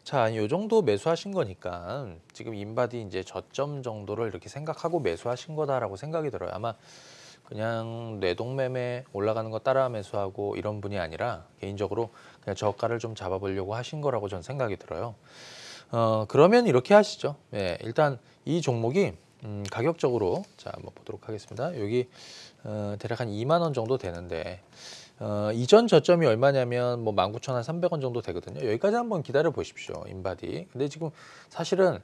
자, 요 정도 매수하신 거니까 지금 인바디 이제 저점 정도를 이렇게 생각하고 매수하신 거다라고 생각이 들어요. 아마 그냥 뇌동매매 올라가는 거 따라 매수하고 이런 분이 아니라 개인적으로 그냥 저가를 좀 잡아보려고 하신 거라고 전 생각이 들어요. 그러면 이렇게 하시죠. 예, 일단 이 종목이 가격적으로 자 한번 보도록 하겠습니다. 여기 대략 한 2만 원 정도 되는데 이전 저점이 얼마냐면 뭐 19,300원 정도 되거든요. 여기까지 한번 기다려 보십시오. 인바디. 근데 지금 사실은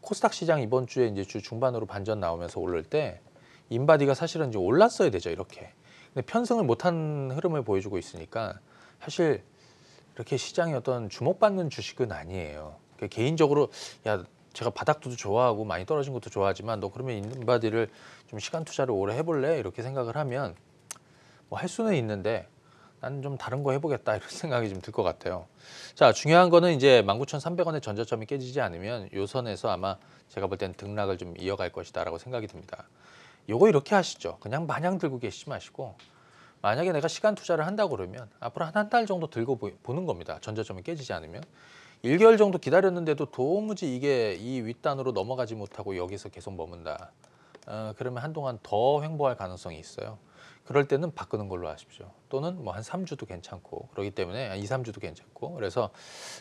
코스닥 시장 이번 주에 이제 주 중반으로 반전 나오면서 오를 때 인바디가 사실은 이제 올랐어야 되죠. 이렇게. 근데 편승을 못한 흐름을 보여주고 있으니까 사실 이렇게 시장이 어떤 주목받는 주식은 아니에요. 그러니까 개인적으로 야 제가 바닥도 좋아하고 많이 떨어진 것도 좋아하지만 너 그러면 인바디를 좀 시간 투자를 오래 해볼래? 이렇게 생각을 하면 뭐 할 수는 있는데 나는 좀 다른 거 해보겠다 이런 생각이 좀 들 것 같아요. 자, 중요한 거는 이제 19,300원의 전저점이 깨지지 않으면 요 선에서 아마 제가 볼 땐 등락을 좀 이어갈 것이다라고 생각이 듭니다. 요거 이렇게 하시죠. 그냥 마냥 들고 계시지 마시고 만약에 내가 시간 투자를 한다고 그러면 앞으로 한 달 정도 들고 보는 겁니다. 전저점이 깨지지 않으면. 1개월 정도 기다렸는데도 도무지 이게 이 윗단으로 넘어가지 못하고 여기서 계속 머문다. 그러면 한동안 더 횡보할 가능성이 있어요. 그럴 때는 바꾸는 걸로 하십시오. 또는 뭐 한 3주도 괜찮고 그렇기 때문에 2, 3주도 괜찮고 그래서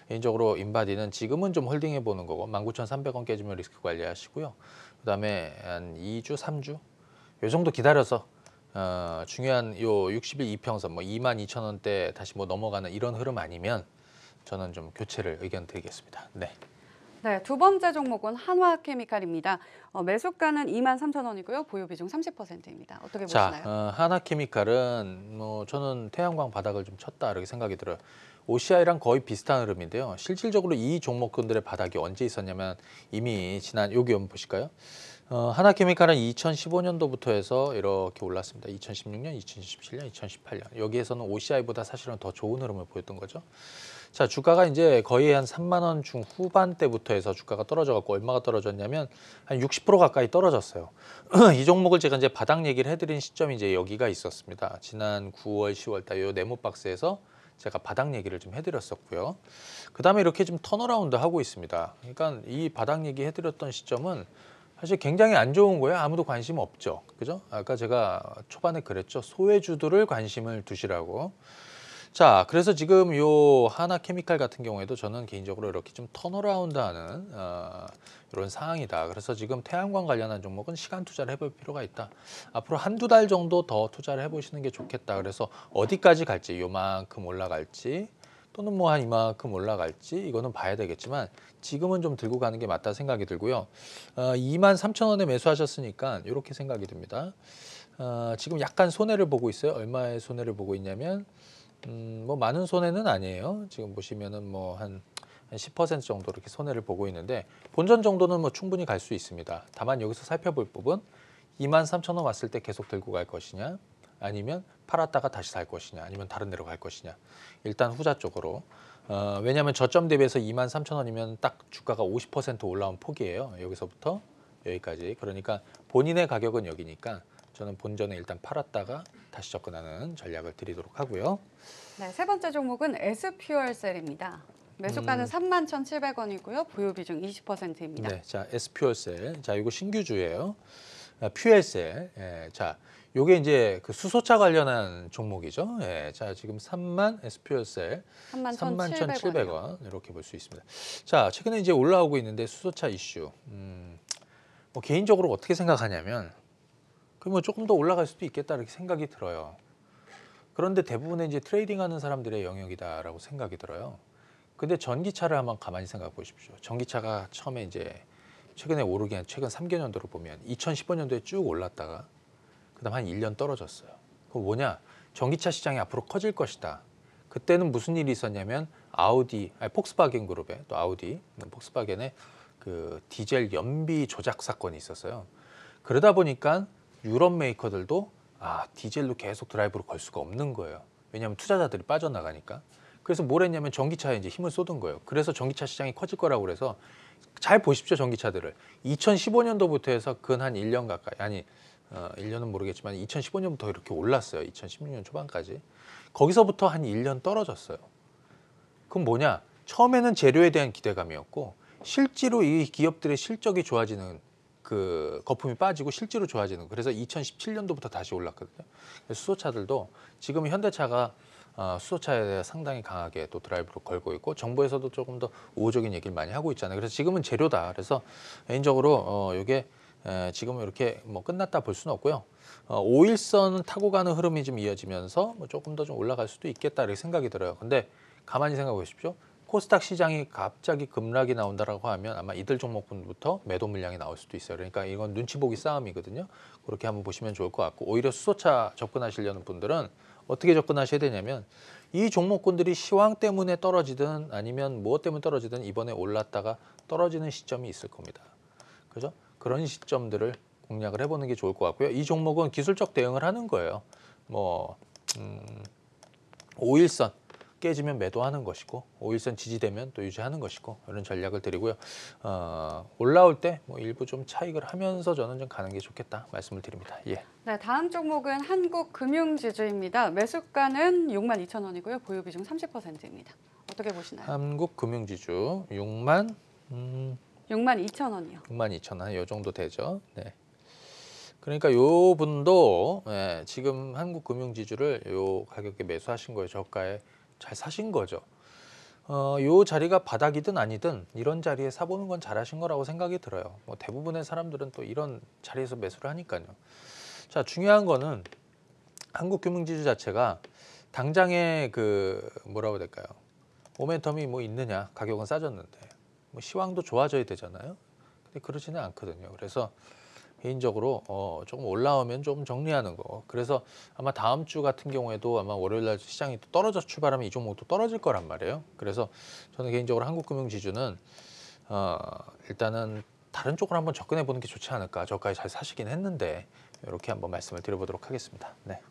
개인적으로 인바디는 지금은 좀 홀딩해 보는 거고 19,300원 깨지면 리스크 관리하시고요. 그다음에 한 2주, 3주 요 정도 기다려서 중요한 요 60일 이평선 뭐 22,000원대 다시 뭐 넘어가는 이런 흐름 아니면 저는 좀 교체를 의견 드리겠습니다. 네. 네, 두 번째 종목은 한화케미칼입니다. 매수가는 23,000원이고요. 보유 비중 30%입니다. 어떻게 보시나요? 자, 하나케미칼은 뭐 저는 태양광 바닥을 좀 쳤다 이렇게 생각이 들어요. OCI랑 거의 비슷한 흐름인데요. 실질적으로 이 종목군들의 바닥이 언제 있었냐면 이미 지난 여기 한번 보실까요? 하나케미칼은 2015년도부터 해서 이렇게 올랐습니다. 2016년, 2017년, 2018년. 여기에서는 OCI보다 사실은 더 좋은 흐름을 보였던 거죠. 자, 주가가 이제 거의 한 3만 원 중후반대부터 해서 주가가 떨어져 갖고 얼마가 떨어졌냐면 한 60% 가까이 떨어졌어요. 이 종목을 제가 이제 바닥 얘기를 해드린 시점이 이제 여기가 있었습니다. 지난 9월, 10월 달 요 네모박스에서 제가 바닥 얘기를 좀 해드렸었고요. 그 다음에 이렇게 좀 턴어라운드 하고 있습니다. 그러니까 이 바닥 얘기 해드렸던 시점은 사실 굉장히 안 좋은 거예요. 아무도 관심 없죠. 그죠? 아까 제가 초반에 그랬죠. 소외주들을 관심을 두시라고. 자, 그래서 지금 요 하나케미칼 같은 경우에도 저는 개인적으로 이렇게 좀 턴어라운드하는 이런 상황이다. 그래서 지금 태양광 관련한 종목은 시간 투자를 해볼 필요가 있다. 앞으로 한두 달 정도 더 투자를 해보시는 게 좋겠다. 그래서 어디까지 갈지, 요만큼 올라갈지 또는 뭐 한 이만큼 올라갈지 이거는 봐야 되겠지만 지금은 좀 들고 가는 게 맞다 생각이 들고요. 23,000원에 매수하셨으니까 이렇게 생각이 듭니다. 지금 약간 손해를 보고 있어요. 얼마의 손해를 보고 있냐면 뭐 많은 손해는 아니에요. 지금 보시면은 뭐 한 10% 정도 이렇게 손해를 보고 있는데 본전 정도는 뭐 충분히 갈 수 있습니다. 다만 여기서 살펴볼 부분 23,000원 왔을 때 계속 들고 갈 것이냐 아니면 팔았다가 다시 살 것이냐 아니면 다른 데로 갈 것이냐 일단 후자 쪽으로 왜냐하면 저점 대비해서 23,000원이면 딱 주가가 50% 올라온 폭이에요. 여기서부터 여기까지. 그러니까 본인의 가격은 여기니까 저는 본전에 일단 팔았다가 다시 접근하는 전략을 드리도록 하고요. 네, 세 번째 종목은 S퓨얼셀입니다. 매수가는 31,700원이고요. 보유 비중 20%입니다. 네, 자 S퓨얼셀, 자 이거 신규주예요. 퓨엘셀, 예, 자 요게 이제 그 수소차 관련한 종목이죠. 예, 자 지금 S퓨얼셀 31,700원 이렇게 볼 수 있습니다. 자 최근에 이제 올라오고 있는데 수소차 이슈, 뭐 개인적으로 어떻게 생각하냐면 그러면 조금 더 올라갈 수도 있겠다 이렇게 생각이 들어요. 그런데 대부분의 이제 트레이딩하는 사람들의 영역이다라고 생각이 들어요. 근데 전기차를 한번 가만히 생각해 보십시오. 전기차가 처음에 이제 최근에 오르기 한 최근 3개년도를 보면 2015년도에 쭉 올랐다가 그다음 한 1년 떨어졌어요. 그럼 뭐냐? 전기차 시장이 앞으로 커질 것이다. 그때는 무슨 일이 있었냐면 폭스바겐 그룹의 또 폭스바겐의 그 디젤 연비 조작 사건이 있었어요. 그러다 보니까 유럽 메이커들도 디젤로 계속 드라이브를 걸 수가 없는 거예요. 왜냐하면 투자자들이 빠져나가니까. 그래서 뭘 했냐면 전기차에 이제 힘을 쏟은 거예요. 그래서 전기차 시장이 커질 거라고 그래서 잘 보십시오, 전기차들을. 2015년도부터 해서 근 한 1년 가까이, 아니 1년은 모르겠지만 2015년부터 이렇게 올랐어요. 2016년 초반까지. 거기서부터 한 1년 떨어졌어요. 그럼 뭐냐? 처음에는 재료에 대한 기대감이었고 실제로 이 기업들의 실적이 좋아지는 그 거품이 빠지고 실제로 좋아지는 그래서 2017년도부터 다시 올랐거든요. 그래서 수소차들도 지금 현대차가 수소차에 대해 상당히 강하게 또 드라이브를 걸고 있고 정부에서도 조금 더 우호적인 얘기를 많이 하고 있잖아요. 그래서 지금은 재료다. 그래서 개인적으로 이게 지금은 이렇게 뭐 끝났다 볼 수는 없고요. 5일선은 타고 가는 흐름이 좀 이어지면서 뭐 조금 더 좀 올라갈 수도 있겠다 이렇게 생각이 들어요. 근데 가만히 생각해 보십시오. 코스닥 시장이 갑자기 급락이 나온다라고 하면 아마 이들 종목군부터 매도 물량이 나올 수도 있어요. 그러니까 이건 눈치 보기 싸움이거든요. 그렇게 한번 보시면 좋을 것 같고 오히려 수소차 접근하시려는 분들은 어떻게 접근하셔야 되냐면 이 종목군들이 시황 때문에 떨어지든 아니면 무엇 때문에 떨어지든 이번에 올랐다가 떨어지는 시점이 있을 겁니다. 그죠? 그런 시점들을 공략을 해보는 게 좋을 것 같고요. 이 종목은 기술적 대응을 하는 거예요. 뭐 5일선 깨지면 매도하는 것이고 5일선 지지되면 또 유지하는 것이고 이런 전략을 드리고요. 올라올 때 뭐 일부 좀 차익을 하면서 저는 좀 가는 게 좋겠다 말씀을 드립니다. 예. 네, 다음 종목은 한국금융지주입니다. 매수가는 62,000원이고요. 보유 비중 30%입니다. 어떻게 보시나요? 한국금융지주 6만 62,000원이요. 62,000원 요 정도 되죠. 네. 그러니까 요 분도 지금 한국금융지주를 요 가격에 매수하신 거예요. 저가에 잘 사신 거죠. 요 자리가 바닥이든 아니든 이런 자리에 사보는 건 잘하신 거라고 생각이 들어요. 뭐 대부분의 사람들은 또 이런 자리에서 매수를 하니까요. 자, 중요한 거는 한국금융지주 자체가 당장에 그 뭐라고 해야 될까요? 모멘텀이 뭐 있느냐? 가격은 싸졌는데 뭐 시황도 좋아져야 되잖아요. 근데 그러지는 않거든요. 그래서 개인적으로 조금 올라오면 좀 정리하는 거. 그래서 아마 다음 주 같은 경우에도 아마 월요일 날 시장이 또 떨어져서 출발하면 이 종목도 떨어질 거란 말이에요. 그래서 저는 개인적으로 한국금융지주는 일단은 다른 쪽으로 한번 접근해 보는 게 좋지 않을까. 저까지 잘 사시긴 했는데 이렇게 한번 말씀을 드려보도록 하겠습니다. 네.